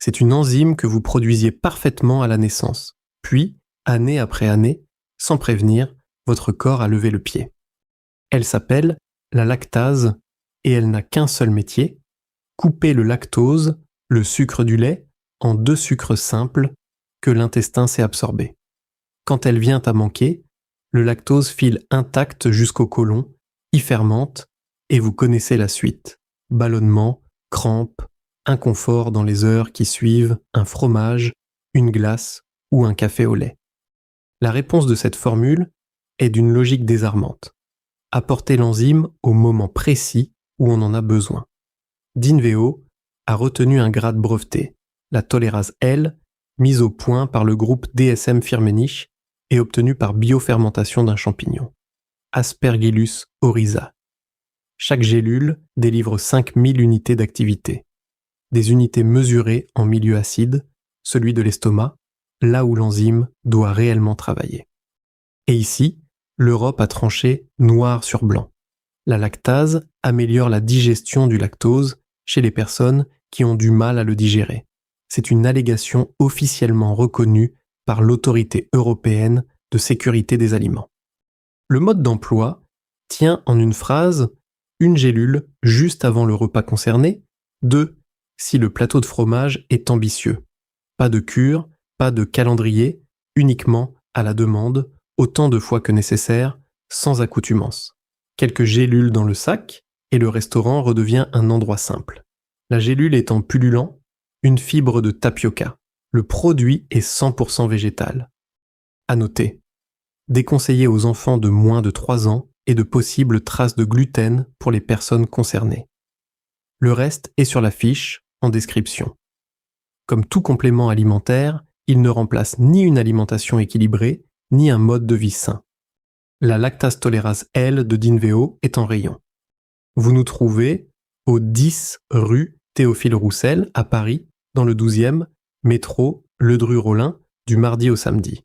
C'est une enzyme que vous produisiez parfaitement à la naissance. Puis, année après année, sans prévenir, votre corps a levé le pied. Elle s'appelle la lactase et elle n'a qu'un seul métier, couper le lactose, le sucre du lait, en 2 sucres simples que l'intestin sait absorber. Quand elle vient à manquer, le lactose file intact jusqu'au côlon, y fermente et vous connaissez la suite. Ballonnement, crampes, inconfort dans les heures qui suivent, un fromage, une glace ou un café au lait. La réponse de cette formule est d'une logique désarmante. Apporter l'enzyme au moment précis où on en a besoin. Dinveo a retenu un grade breveté, la tolérase L, mise au point par le groupe DSM-Firmenich et obtenue par biofermentation d'un champignon, Aspergillus oryza. Chaque gélule délivre 5000 unités d'activité. Des unités mesurées en milieu acide, celui de l'estomac, là où l'enzyme doit réellement travailler. Et ici, l'Europe a tranché noir sur blanc. La lactase améliore la digestion du lactose chez les personnes qui ont du mal à le digérer. C'est une allégation officiellement reconnue par l'Autorité européenne de sécurité des aliments. Le mode d'emploi tient en une phrase, une gélule juste avant le repas concerné, 2 si le plateau de fromage est ambitieux. Pas de cure, pas de calendrier, uniquement à la demande, autant de fois que nécessaire, sans accoutumance. Quelques gélules dans le sac, et le restaurant redevient un endroit simple. La gélule étant pullulant, une fibre de tapioca. Le produit est 100% végétal. À noter, déconseillé aux enfants de moins de 3 ans et de possibles traces de gluten pour les personnes concernées. Le reste est sur la fiche, en description. Comme tout complément alimentaire, il ne remplace ni une alimentation équilibrée, ni un mode de vie sain. La lactase tolérase L de Dinveo est en rayon. Vous nous trouvez au 10 rue Théophile Roussel à Paris, dans le 12e, métro Ledru-Rollin, du mardi au samedi.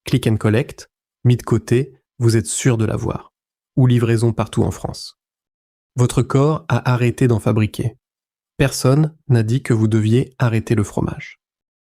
Click and collect, mis de côté, vous êtes sûr de l'avoir. Ou livraison partout en France. Votre corps a arrêté d'en fabriquer. Personne n'a dit que vous deviez arrêter le fromage.